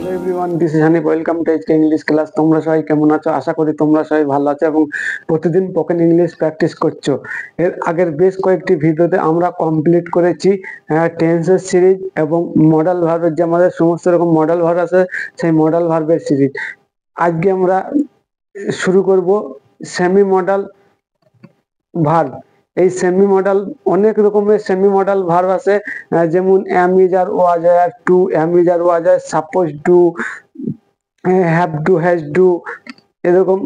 Hello everyone, this is Hanif. Welcome to HK English class. তোমরা সবাই কেমন আছো? আশা করি তোমরা সবাই ভালো আছো এবং প্রতিদিন স্পোকেন ইংলিশ প্র্যাকটিস করছো। এর আগের বেশ কয়েকটি ভিডিওতে আমরা কমপ্লিট করেছি টেন্সের সিরিজ এবং মডেল ভার্বের, যে আমাদের সমস্ত রকম মডেল ভার্ব আছে সেই মডেল ভার্বের সিরিজ। আজকে আমরা শুরু করব সেমি মডেল ভার্ব। এই সেমি মডেল, অনেক রকমের সেমি মডেল ভার্ব আছে, যেমন am is R was are to, am is R was are supposed to, have to, has to, এরকম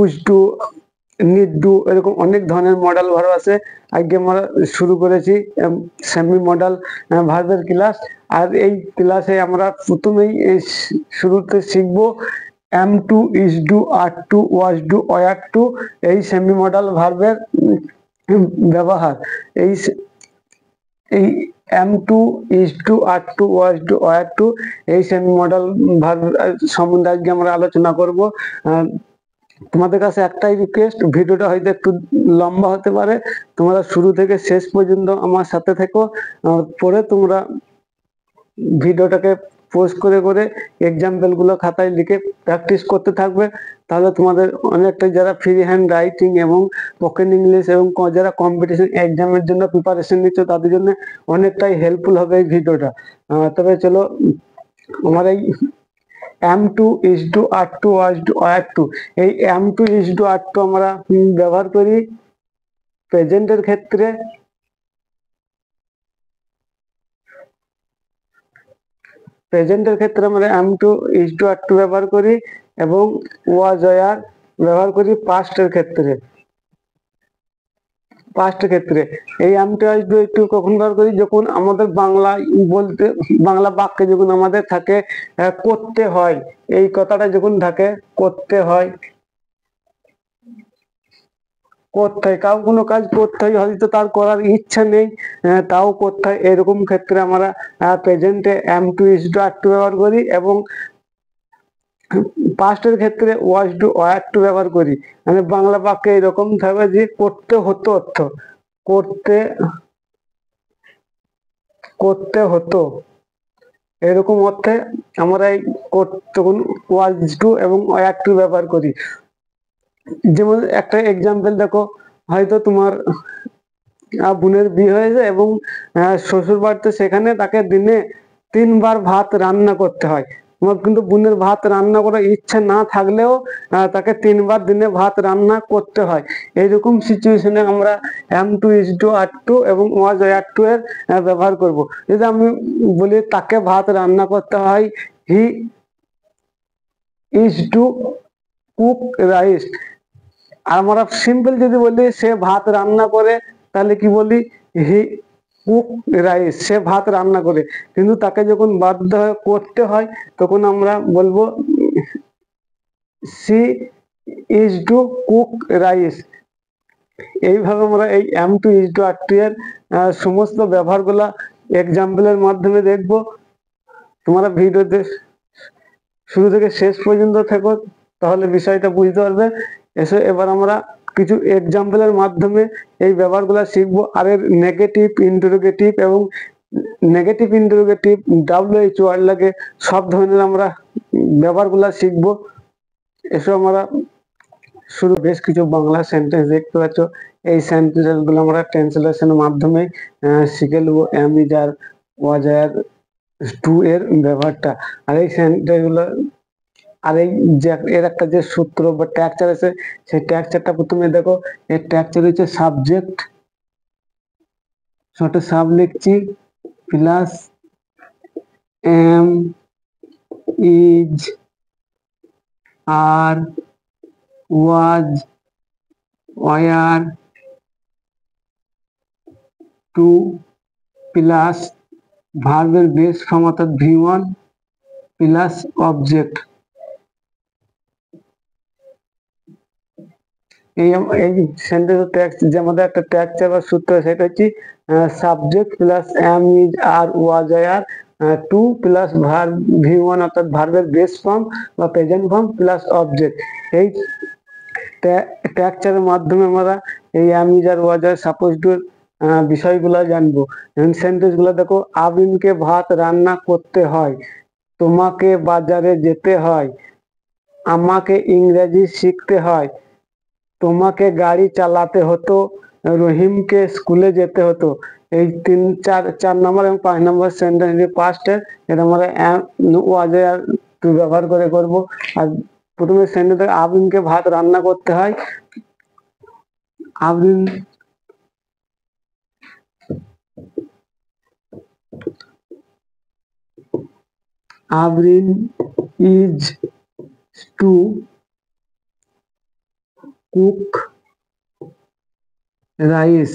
used to, need to, এরকম অনেক ধরনের মডেল ভার্ব আছে। আজকে আমরা শুরু করেছি সেমি মডেল ভার্বের ক্লাস। আর এই ক্লাসে আমরা প্রথমেই শুরুতে শিখবো am to, is to, are to, was to, were to, এই সেমি মডেল ভার্বের ব্যবহার। এই am to, is to, are to, was to, were to, এই সেমি মডেল ভার্ব সম্বন্ধে আজকে আমরা আলোচনা করব। তোমাদের কাছে একটাই রিকোয়েস্ট, ভিডিওটা হয়তো একটু লম্বা হতে পারে, তোমরা শুরু থেকে শেষ পর্যন্ত আমার সাথে থেকো। পরে তোমরা ভিডিওটাকে পোস্ট করে করে এক্সাম্পল গুলো খাতায় লিখে প্র্যাকটিস করতে থাকবে। তাহলে তোমাদের অনেকটা, যারা ফ্রি হ্যান্ড রাইটিং এবং স্পোকেন ইংলিশ এবং যারা কম্পিটিশন এক্সামের জন্য প্রিপারেশন নিচ্ছ, তাদের জন্য অনেকটাই হেল্পফুল হবে এই ভিডিওটা। তবে চলো, আমার এই am to, is to, are to, was to, were to, এই am to, is to, are to আমরা ব্যবহার করি প্রেজেন্টের ক্ষেত্রে, আমরা am to, is to, are to ব্যবহার করি এবং was were ব্যবহার করি পাস্টের ক্ষেত্রে। এই am to, is to কখন ব্যবহার করি? যখন আমাদের বাংলা বাক্যে যখন আমাদের থাকে করতে হয়, এই কথাটা যখন থাকে করতে হয়, কাউ কোনো কাজ করতে হয়, হয়তো তার করার ইচ্ছা নেই, তাও করতে হয়, এরকম ক্ষেত্রে আমরা প্রেজেন্টে am to, is to, are to ব্যবহার করি এবং পাস্টের ক্ষেত্রে was to, were to ব্যবহার করি। মানে বাংলা বাক্যে এরকম থাকবে যে করতে হতো, অর্থ করতে হতো, এরকম অর্থে আমরা এই তখন was to এবং were to ব্যবহার করি। যেমন একটা এক্সাম্পল দেখো, হয়তো তোমার বোনের বিয়ে হয়েছে এবং শ্বশুর বাড়িতে, সেখানে তাকে দিনে 3 বার ভাত রান্না করতে হয়। তোমার কিন্তু বোনের ভাত রান্না করার ইচ্ছা না থাকলেও তাকে 3 বার দিনে ভাত রান্না করতে হয়। এইরকম সিচুয়েশনে আমরা am to, is to, are to এবং was were to এর ব্যবহার করব। যদি আমি বলি তাকে ভাত রান্না করতে হয়, he is to cook rice। আর আমরা সিম্পল যদি বলি সে ভাত রান্না করে, তাহলে কি বলি? হি কুক রাইস, সে ভাত রান্না করে। কিন্তু তাকে যখন বাধ্য হয়ে করতে হয়, তখন আমরা বলবো she is to cook rice. এইভাবে আমরা এই am to, is to, are to এর সমস্ত ব্যবহারগুলা এক্সাম্পলের মাধ্যমে দেখব। তোমরা ভিডিওতে শুরু থেকে শেষ পর্যন্ত থেকো, তাহলে বিষয়টা বুঝতে পারবে। এবার আমরা কিছু এক্সাম্পলের মাধ্যমে এই ব্যবহারগুলো শিখবো। আর এর নেগেটিভ, ইন্টারোগেটিভ এবং নেগেটিভ, ইন্টারোগেটিভ, WH ওয়ার্ড লাগে, সব ধরনের আমরা ব্যবহারগুলো শিখবো। আমরা শুরু বেশ কিছু বাংলা সেন্টেন্স দেখতে পাচ্ছ। এই সেন্টেন্স গুলো আমরা ট্রান্সলেশনের মাধ্যমে শিখে নেবো am, is, are, was, are, to এর ব্যবহারটা। আর এই সেন্টেন্স গুলো, আর এই যে এর একটা যে সূত্র বা স্ট্রাকচার আছে, সেই স্ট্রাকচারটা প্রথমে দেখো। এর স্ট্রাকচার হচ্ছে সাবজেক্ট, ছোট সাব লিখছি, plus am, is, are, was, were, to plus ভার্বের বেস ফর্ম অর্থাৎ V1 প্লাস অবজেক্ট। এই সেন্টেন্স টেক্সট যে আমাদের একটা স্ট্রাকচার বা সূত্র, সেটা হচ্ছে subject plus am, is, are, was, were, to plus verb V1 অর্থাৎ ভার্বের বেস ফর্ম বা প্রেজেন্ট ফর্ম প্লাস অবজেক্ট। এই স্ট্রাকচারের মাধ্যমে আমরা এই am, is, are, was, are, supposed to বিষয়গুলো জানবো। সেন্টেন্স গুলো দেখো, আবিনকে ভাত রান্না করতে হয়, তোমাকে বাজারে যেতে হয়, আমাকে ইংরেজি শিখতে হয়, তোমাকে গাড়ি চালাতে হতো, রহিমকে স্কুলে যেতে হতো। এই চার নম্বর এবং 5 নম্বর সেন্টেন্স পাস্টের, এটা আমরা ওয়াজ আর টু ব্যবহার করে করব। আর প্রথমে সেন্টেন্স, আবরিনকে ভাত রান্না করতে হয়। Abrin Abrin is to cook rice.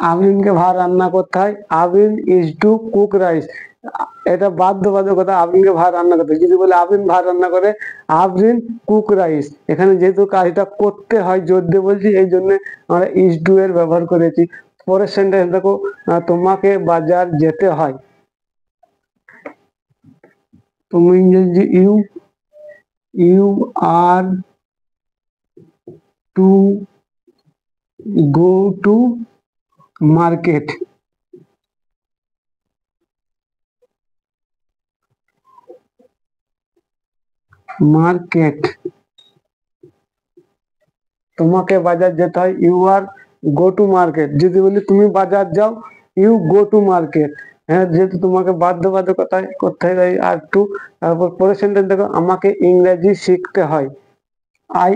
আবরিনকে ভাত রান্না করতে হয়, Abrin is to cook rice. এটা বাধ্যবাধকতা, আবরিনকে ভাত রান্না করতে হয়। যদি বলে আবরিন ভাত রান্না করে, আবরিন কুক রাইস। এখানে যেহেতু কাজটা করতে হয় জোর দিয়ে বলছি, এই জন্য আমরা ইজ টু এর ব্যবহার করেছি। পরের সেন্টেন্স দেখো, তোমাকে বাজার যেতে হয়। তুমি ইংরেজি you are to go to market. Market, তোমাকে বাজার যেতে হয়, you are go to market. যদি বলি তুমি বাজার যাও, ইউ গো টু মার্কেট। হ্যাঁ, যেহেতু তোমাকে বাধ্যবাধকতা করতে হয় আর টু। তারপর পরের সেন্টেন্স দেখো, আমাকে ইংরেজি শিখতে হয়, I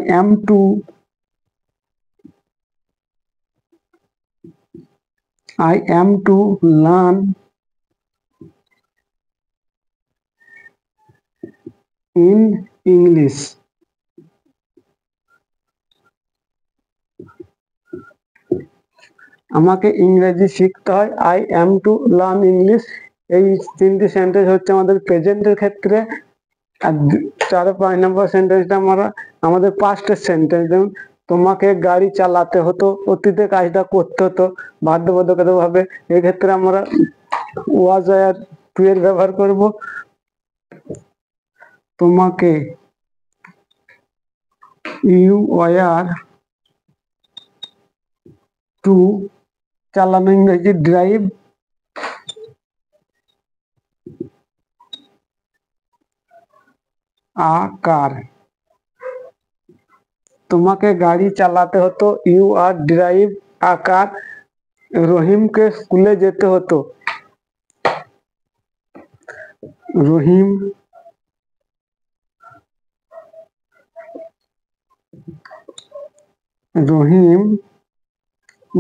am two learn in English. আমাকে ইংরেজি শিখতে হয়, I am to learn English. এই তিনটি সেন্টেন্স হচ্ছে আমাদের প্রেজেন্টের ক্ষেত্রে। আর 4-5 নম্বর সেন্টেন্সটা আমরা আমাদের পাস্টের সেন্টেন্স। যেমন তোমাকে গাড়ি চালাতে হতো, অতীতে কাজটা করতে হতো বাধ্যবাধকতা ভাবে। এক্ষেত্রে আমরা ওয়াজ আর টু এর ব্যবহার করব। তোমাকে ইউ ওয়ার টু চালানো, ইংরেজি ড্রাইভ আ কার। তোমাকে গাড়ি চালাতে হতো, you R drive a car. রহিমকে স্কুলে যেতে হতো, রহিম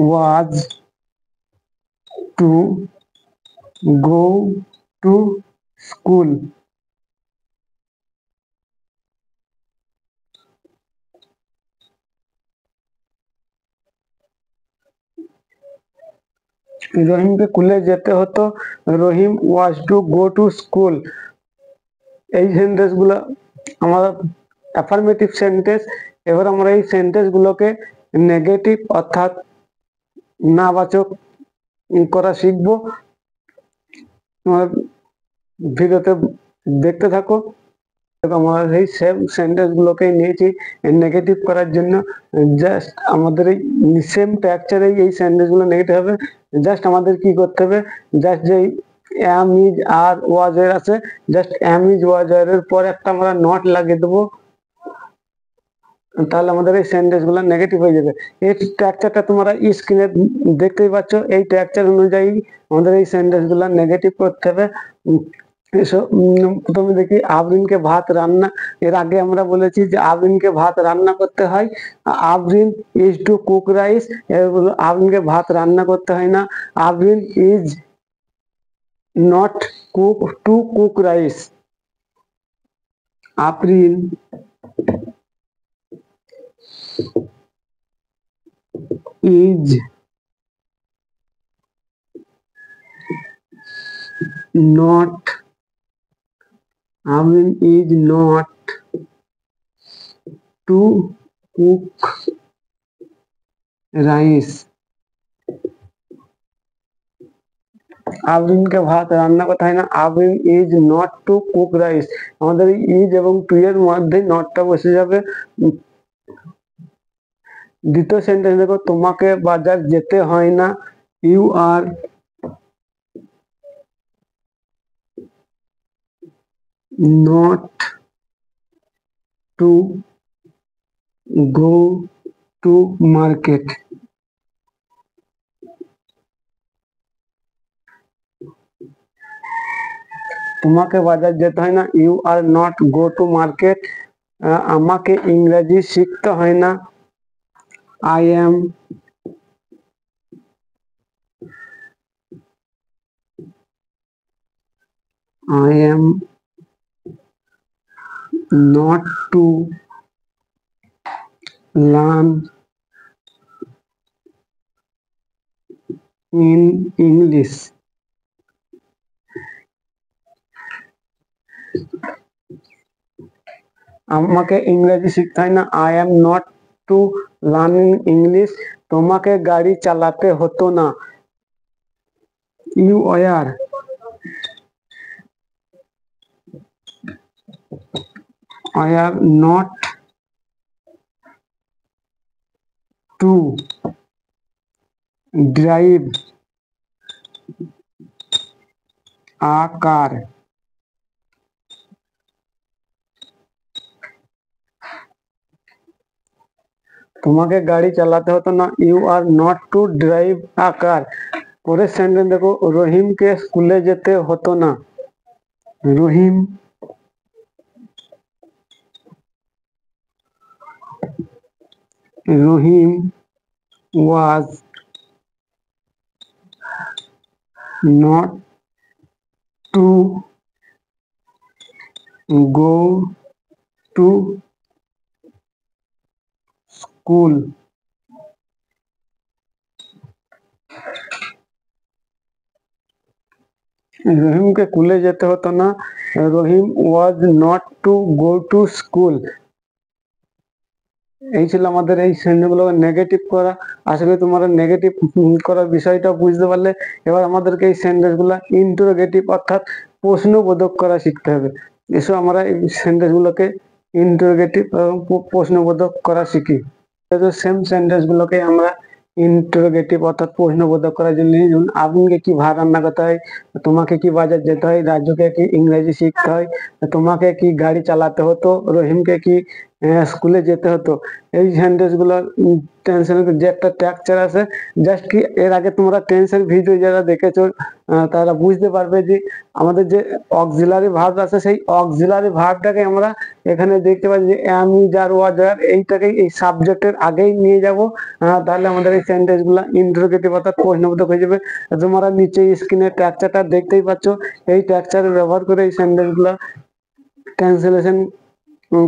ওয়াজ টু গো টু স্কুল। রহিমকে স্কুলে যেতে হতো, রহিম ওয়াজ টু গো টু স্কুল। এই সেন্টেন্স গুলো আমাদের অ্যাফার্মেটিভ সেন্টেন্স। এবার আমরা এই সেন্টেন্স গুলোকে নেগেটিভ অর্থাৎ নাবাচক করা শিখবো। ভিডিওতে দেখতে থাকো। আমরা এই সেম সেন্টেন্স গুলোকে নিয়েছি নেগেটিভ করার জন্য। জাস্ট আমাদের এই সেম স্ট্রাকচারে এই সেন্টেন্স গুলো নেগেটিভ হবে। জাস্ট আমাদের কি করতে হবে, জাস্ট যে এম ইজ আর ওয়াজ এর আছে, জাস্ট এম ইজ ওয়াজ এর পর একটা আমরা নট লাগিয়ে দেবো, তাহলে আমাদের এই সেন্টেন্স গুলো নেগেটিভ হয়ে যাবে। এই স্ট্রাকচারটা তোমরা স্ক্রিনে দেখতেই পাচ্ছ। এই স্ট্রাকচার অনুযায়ী আমাদের এই সেন্টেন্স গুলো নেগেটিভ করতে হবে। প্রথমে দেখি, আবরিনকে ভাত রান্না। এর আগে আমরা বলেছি যে আবরিনকে ভাত রান্না করতে হয়, Abrin is to cook rice. আবরিনকে ভাত রান্না করতে হয় না, Abrin is not cook to cook rice. Abrin is not to cook rice. আবরিনকে ভাত রান্না করতে হয় না, Abrin is not to cook rice. আমাদের ইজ এবং টু এর মধ্যে নটটা বসে যাবে। দ্বিতীয় সেন্টেন্স দেখো, তোমাকে বাজার যেতে হয় না, you are not to go to market. তোমাকে বাজার যেতে হয় না, you are not go to market. আমাকে ইংরেজি শিখতে হয় না, I am not to learn in English. আমাকে ইংরেজি শিখতে হয় না, I am not to learning English. তোমাকে গাড়ি চালাতে হতো না, you are not to drive a car. তোমাকে গাড়ি চালাতে হতো না, you are not to drive a car. পরের সেন্টেন্স দেখো, রহিমকে স্কুলে যেতে হতো না, রহিম was not to go to school. রহিমকে স্কুলে যেতে হতো না, Rahim was not to go to school. এই ছিল আমাদের এই সেন্টেন্সগুলো নেগেটিভ করা। আশা করি তোমরা নেগেটিভ করার বিষয়টা বুঝতে পারলে। এবার আমাদেরকে এই সেন্টেন্সগুলো ইন্টারোগেটিভ অর্থাৎ প্রশ্নবোধক করা শিখতে হবে। এসো আমরা এই সেন্টেন্সগুলোকে ইন্টারোগেটিভ এবং প্রশ্নবোধক করা শিখি। সেম সেন্টেন্সগুলোকে আমরা ইন্টারোগেটিভ অর্থাৎ প্রশ্নবোধক করার জন্য, যেমন আগুনকে কি ভাত রান্না করতে হয়, তোমাকে কি বাজার যেতে হয়, রাজুকে কি ইংরেজি শিখতে হয়, তোমাকে কি গাড়ি চালাতে হতো, রহিমকে কি স্কুলে যেতে হতো। এই সেন্টেন্স গুলো টেন্সের যে একটা স্ট্রাকচার আছে, জাস্ট কি এর আগে তোমরা টেন্সের ভিডিও যারা দেখেছো তারা বুঝতে পারবে যে আমাদের যে অক্সিলারি ভার্ব আছে, সেই অক্সিলারি ভার্বটাকে আমরা এখানে দেখতে পাচ্ছি যে অ্যাম, ইজ, আর, ওয়াজ, আর, এইটাকে এই সাবজেক্টের আগেই নিয়ে যাব। তাহলে আমাদের এই সেন্টেন্স গুলা ইন্টারোগেটিভ অর্থাৎ প্রশ্নবোধক হয়ে যাবে। তোমরা নিচে স্ক্রিনের স্ট্রাকচারটা দেখতেই পাচ্ছ, এই স্ট্রাকচার ব্যবহার করে এই সেন্টেন্স গুলা ট্রান্সলেশন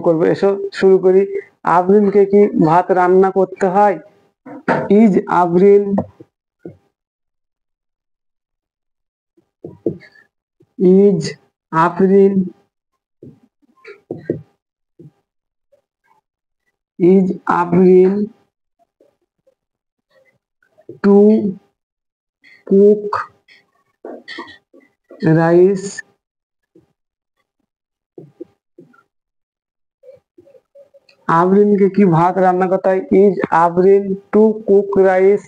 করবে। এসো শুরু করি। আবরিনকে কি ভাত রান্না করতে হয়, is Abrin is Abrin is Abrin to cook rice, আবরিনকে কি ভাত রান্না করতে হয়, is Abrin to cook rice.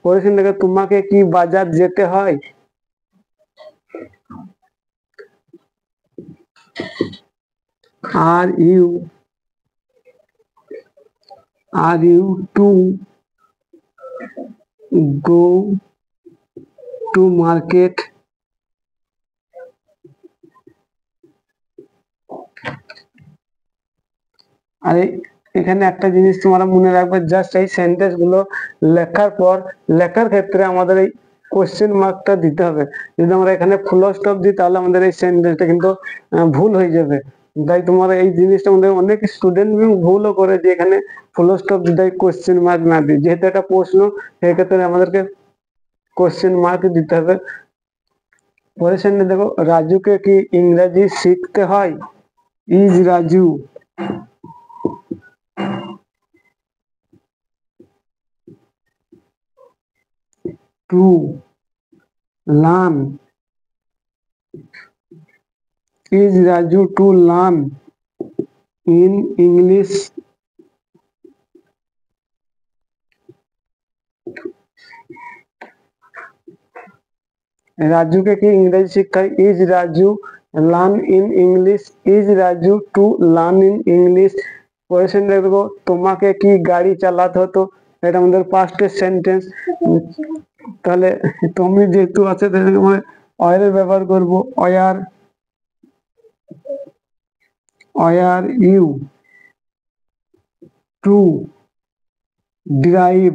পরেছেন দেখে, তোমাকে কি বাজার যেতে হয়, are you to go to market. আর এখানে একটা জিনিস তোমরা মনে রাখবে, জাস্ট এই সেন্টেন্স গুলো লেখার পর লেখার ক্ষেত্রে আমাদের এই কোশ্চেন মার্কটা দিতে হবে। যদি আমরা এখানে ফুল স্টপ দিই তাহলে আমাদের এই সেন্টেন্সটা কিন্তু ভুল হয়ে যাবে। তাই তোমার এই জিনিসটা আমাদের অনেক স্টুডেন্ট ভুলও করে যে এখানে ফুল স্টপ দিতে কোশ্চেন মার্ক না দিই, যেহেতু একটা প্রশ্ন সেক্ষেত্রে আমাদেরকে কোশ্চেন মার্ক দিতে হবে। পরের সেন্টেন্স দেখো, রাজুকে কি ইংরেজি শিখতে হয়, is Raju to learn, is Raju to learn in English. রাজুকে কি ইংরেজি শিখতে হয়, is Raju learn in English, is Raju to learn in English. Question দেখবো, তোমাকে কি গাড়ি চালাতে হতো, এটা আমাদের পাস্টের সেন্টেন্স। তাহলে তুমি যেহেতু আছে তাহলে আমরা ওয়ার এর ব্যবহার করবো, were you to drive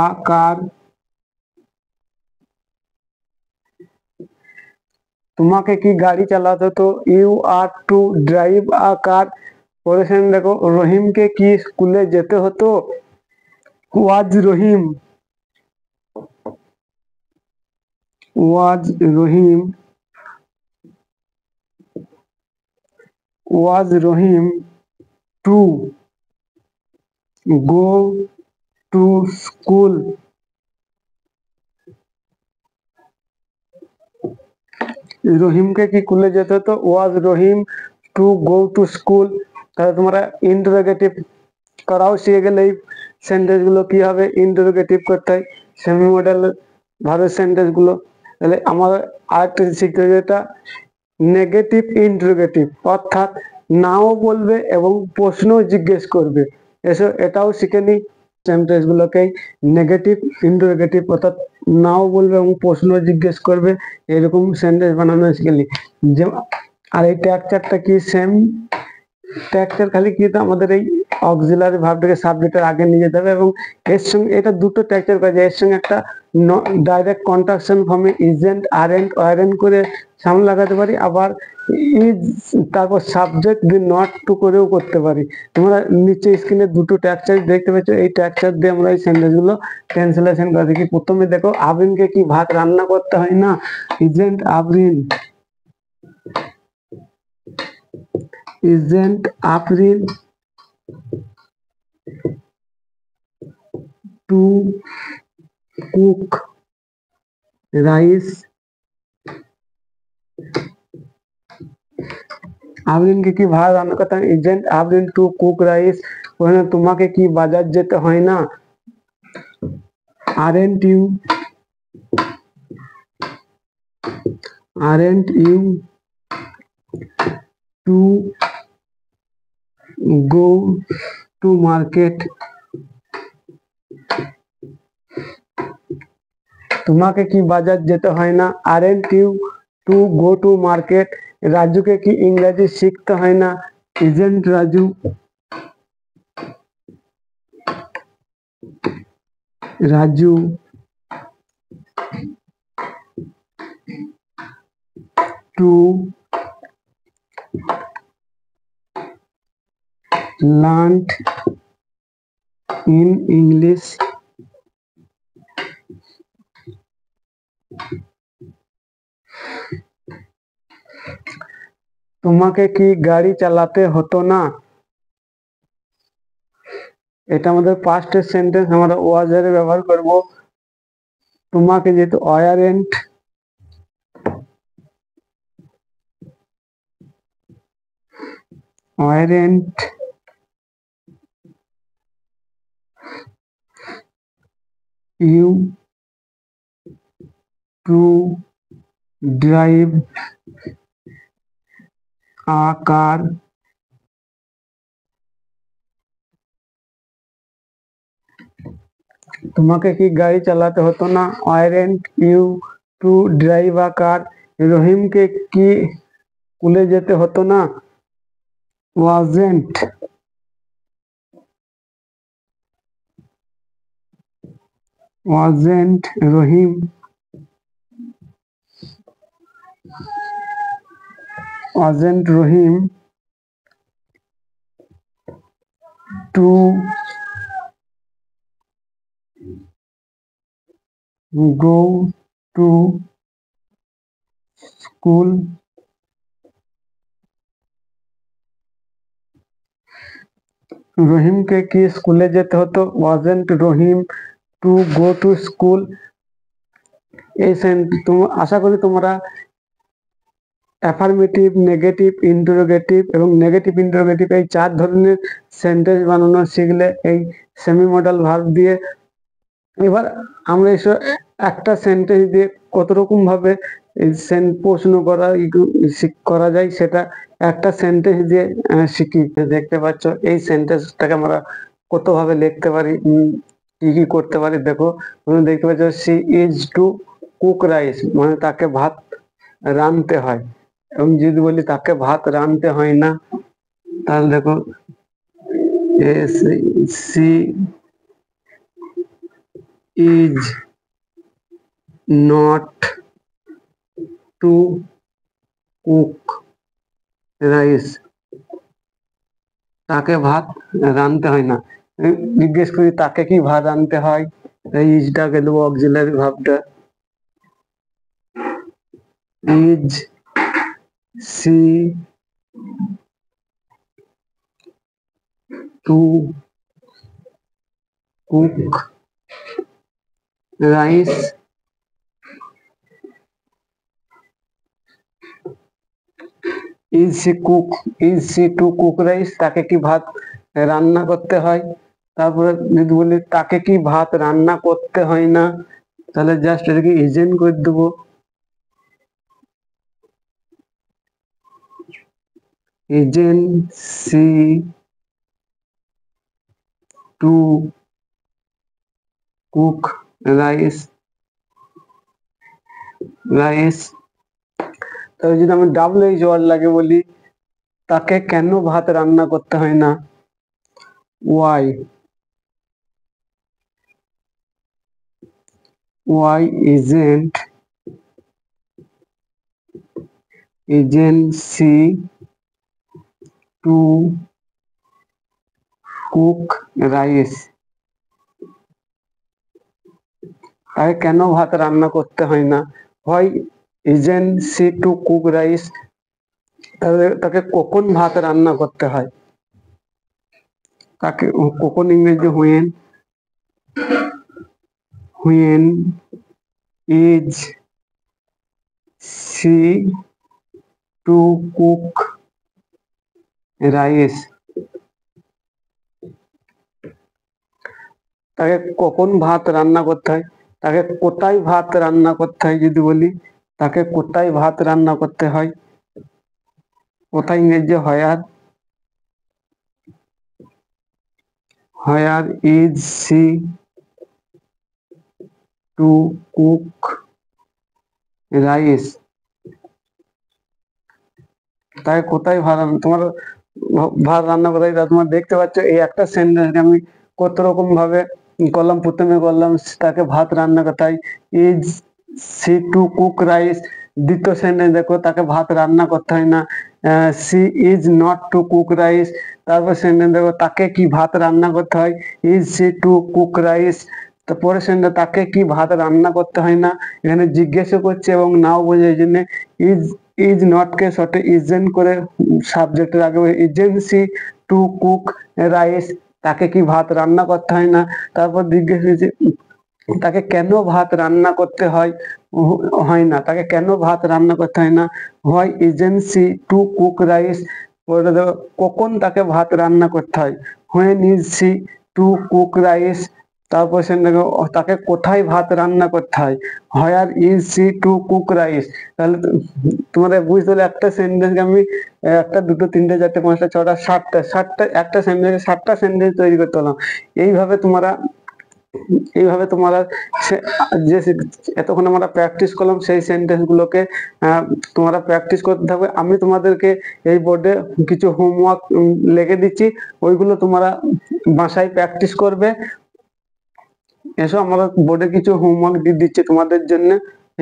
a car. তোমাকে কি গাড়ি চালাতে হতো, you are to drive a car. Question দেখো, রহিমকে কি স্কুলে যেতে হতো, was Rahim to go to school. রহিমকে কি স্কুলে যেতে হতো, was Rahim to go to school. তাহলে তোমরা ইন্টারোগেটিভ করাও শিখে গেলে এই সেন্টেন্স গুলো কি হবে, ইন্টারোগেটিভ করতে হয়, সেমি মডেল ভার্বের সেন্টেন্স গুলো। তাহলে আমাদের আরেকটা শিখতে হবে, যেটা নেগেটিভ ইন্টারোগেটিভ, অর্থাৎ নাও বলবে এবং প্রশ্ন জিজ্ঞেস করবে। এটাও শিখে নি সেন্টেন্স গুলোকে, নেগেটিভ ইন্টারোগেটিভ, অর্থাৎ নাও বলবে এবং প্রশ্ন জিজ্ঞেস করবে, এরকম সেন্টেন্স বানানো শিখে নি। আর এই স্ট্রাকচারটা কি সেম স্ট্রাকচার, খালি কি আমাদের এই অক্সিলারি ভার্বটাকে সাবজেক্টের আগে নিয়ে যেতে হবে, এবং এর সঙ্গে এটা দুটো স্ট্রাকচার কাজে, এর সঙ্গে একটা ডাইরেক্ট কন্ট্রাকশন ফর্মে ইজেন্ট আরেন্ট ওয়ারেন্ট করে সামনে লাগাতে পারি, আবার ইজ তারপর সাবজেক্ট দিয়ে নট টু করেও করতে পারি। তোমরা নিচে স্ক্রিনে দুটো স্ট্রাকচার দেখতে পাচ্ছ, এই স্ট্রাকচার দিয়ে আমরা এই সেন্টেন্স গুলো ট্রান্সলেশন করে দেখি। প্রথমে দেখো, আবরিনকে কি ভাত রান্না করতে হয় না, isn't Afrin to cook rice. আবরিনকে কি ভাত রান্না করতে হয়, isn't Abrin to cook rice. তোমাকে কি বাজার যেতে হয় না, aren't you to go to market. তোমাকে কি বাজার যেতে হয় না, aren't you to go to market. রাজুকে কি ইংরেজি শিখতে হয় না, isn't Raju to learn in English. তোমাকে কি গাড়ি চালাতে হতো না, এটা আমাদের পাস্টের সেন্টেন্স, আমরা ওয়াজ এর ব্যবহার করব। তোমাকে যেহেতু weren't you to drive a car. তোমাকে কি গাড়ি চালাতে হতো না, weren't you to drive a car. রহিমকে কি স্কুলে যেতে হতো না, wasn't Rahim to go to school. রহিমকে কি স্কুলে যেতে হতো, wasn't Rahim to go to school. এই আশা করি তোমরা অ্যাফার্মেটিভ, নেগেটিভ, ইন্টারোগেটিভ এবং নেগেটিভ ইন্টারোগেটিভ এই 4 ধরনের সেন্টেন্স বানানো শিখলে এই সেমি মডেল ভার্ব দিয়ে। এবার আমরা এসব একটা সেন্টেন্স দিয়ে কত রকম ভাবে এই প্রশ্ন করা যায়, সেটা একটা সেন্টেন্স দিয়ে শিখি। দেখতে পাচ্ছ এই সেন্টেন্সটাকে আমরা কত ভাবে লিখতে পারি, কি কি করতে পারি। দেখো তুমি দেখতে পাচ্ছ she is to cook rice, মানে তাকে ভাত রাঁধতে হয়। এবং যদি বলি তাকে ভাত রাঁধতে হয় না, তাহলে দেখো she is not to cook rice, তাকে ভাত রাঁধতে হয় না। জিজ্ঞেস করি তাকে কি ভাত রাঁধতে হয়, এই ইজটাকে দেবো অক্সিলারি ভাবটা, is she to cook rice, is she to cook rice, তাকে কি ভাত রান্না করতে হয়। তারপরে যদি বলি তাকে কি ভাত রান্না করতে হয় না, তাহলে জাস্ট এটাকে ইজেন্ট করে দেবো, isn't she to cook rice. তবে যদি আমি WH ওয়ার্ড লাগে বলি তাকে কেন ভাত রান্না করতে হয় না, why isn't she to cook rice, তাকে কেন ভাত রান্না করতে হয় না, why isn't she to cook rice, তাকে কখন ভাত রান্না করতে হয়, তাকে কখন ইংরেজি when is she to cook rice, তাকে কখন ভাত রান্না করতে হয়, তাকে কোথায় ভাত রান্না করতে হয়। যদি বলি তাকে কোথায় ভাত রান্না করতে হয়, কোথায় ইংরেজি where is she to cook rice, তাকে কোথায় তোমার ভাত রান্না করতে হয়। তোমার দেখতে পাচ্ছ এই একটা সেন্টেন্স আমি কত রকম ভাবে করলাম। প্রথমে করলাম তাকে ভাত রান্না করতে হয়, is she to cook rice. দ্বিতীয় সেন্টেন্স দেখো তাকে ভাত রান্না করতে হয় না, she is not to cook rice. তারপর সেন্টেন্স দেখো তাকে কি ভাত রান্না করতে হয়, is she to cook rice. তারপরে সেন্টেন্স তাকে কি ভাত রান্না করতে হয় না, এখানে জিজ্ঞাসা করছে এবং নাও বোঝে, এই জন্য ইজ নট কে শর্টে ইজেন্ট করে সাবজেক্টের আগে ইজেন্সি টু কুক রাইস, তাকে কি ভাত রান্না করতে হয় না। তারপর জিজ্ঞেস করছে তাকে কেন ভাত রান্না করতে হয় না, তাকে কেন ভাত রান্না করতে হয় না, why isn't she to cook rice. কখন তাকে ভাত রান্না করতে হয়, when is she to cook rice. তারপর সে তাকে কোথায় ভাত রান্না করতে হয়, where is she to cook rice. তাহলে তোমাদের বুঝতে হলে একটা সেন্টেন্সকে আমি একটা দুটো তিনটে চারটে পাঁচটা ছটা সাতটা একটা সেন্টেন্সে 7টা সেন্টেন্স তৈরি করতে হলাম। এইভাবে তোমরা যে এতক্ষণ আমরা প্র্যাকটিস করলাম সেই সেন্টেন্স গুলোকে তোমরা প্র্যাকটিস করতে থাকবে। আমি তোমাদেরকে এই বোর্ডে কিছু হোমওয়ার্ক লিখে দিচ্ছি, ওইগুলো তোমরা বাসায় প্র্যাকটিস করবে। এসো আমরা বোর্ডে কিছু হোমওয়ার্ক দিয়ে দিচ্ছি তোমাদের জন্য।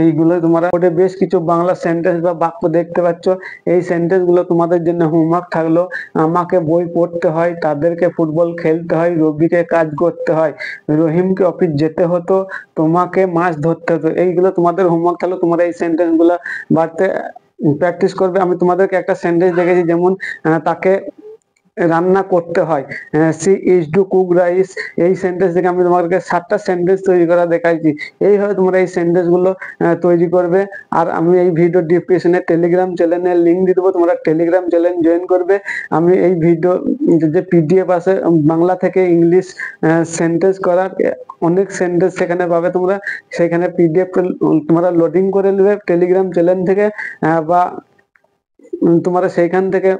এইগুলো তোমরা বোর্ডে বেশ কিছু বাংলা সেন্টেন্স বা বাক্য দেখতে পাচ্ছ, এই সেন্টেন্স গুলো তোমাদের জন্য হোমওয়ার্ক থাকলো। আমাকে বই পড়তে হয়, তাদেরকে ফুটবল খেলতে হয়, রবিকে কাজ করতে হয়, রহিমকে অফিস যেতে হতো, তোমাকে মাছ ধরতে হতো। এইগুলো তোমাদের হোমওয়ার্ক থাকলো, তোমরা এই সেন্টেন্স গুলো বাড়তে প্র্যাকটিস করবে। আমি তোমাদেরকে একটা সেন্টেন্স দেখেছি, যেমন তাকে রান্না করতে হয়। She is to cook rice, এই সেন্টেন্স থেকে আমি তোমাদেরকে 7টা সেন্টেন্স তৈরি করা দেখাইছি। এইভাবে তোমরা এই সেন্টেন্স গুলো তৈরি করবে। আর আমি এই ভিডিও ডিসক্রিপশনে টেলিগ্রাম চ্যানেলের লিঙ্ক দিয়ে দেবো, তোমরা টেলিগ্রাম চ্যানেল জয়েন করবে। আমি এই ভিডিও যে পিডিএফ আছে বাংলা থেকে ইংলিশ সেন্টেন্স করার অনেক সেন্টেন্স সেখানে পাবে তোমরা, সেখানে পিডিএফ তোমরা লোডিং করে নেবে টেলিগ্রাম চ্যানেল থেকে, বা তোমরা সেইখান থেকে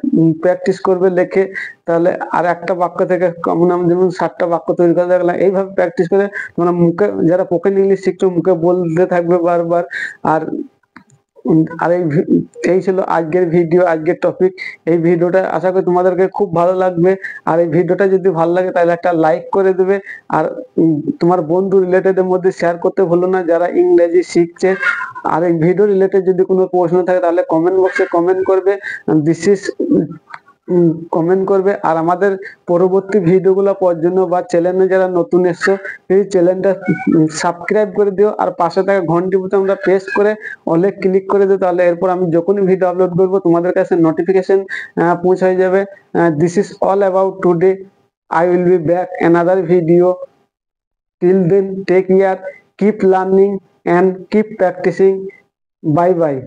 প্র্যাকটিস করবে লেখে। তাহলে আর একটা বাক্য থেকে কমন আমি যেমন 7টা বাক্য তৈরি করে দেখলাম, এইভাবে প্র্যাকটিস করে তোমরা মুখে, যারা স্পোকেন ইংলিশ শিখছো মুখে বলতে থাকবে বারবার। আর আর এই ছিল আজকের ভিডিও, আজকের টপিক। এই ভিডিওটা আশা করি তোমাদেরকে খুব ভালো লাগবে। আর এই ভিডিওটা যদি ভালো লাগে তাহলে একটা লাইক করে দেবে। আর তোমার বন্ধু রিলেটেডের মধ্যে শেয়ার করতে ভুলো না যারা ইংরেজি শিখছে। আর এই ভিডিও রিলেটেড যদি কোনো প্রশ্ন থাকে তাহলে কমেন্ট বক্সে কমেন্ট করবে, দিস ইজ কমেন্ট করবে। আর আমাদের পরবর্তী ভিডিওগুলো পাওয়ার জন্য বা চ্যানেলে যারা নতুন এসছো এই চ্যানেলটা সাবস্ক্রাইব করে দিও, আর পাশে থাকা ঘন্টি বোতামটা প্রেস করে অলে ক্লিক করে দিও। তাহলে এরপর আমি যখনই ভিডিও আপলোড করব তোমাদের কাছে নোটিফিকেশন পৌঁছে যাবে। This is all about today, I will be back another video. Till then, take care, keep learning and keep practicing. Bye bye.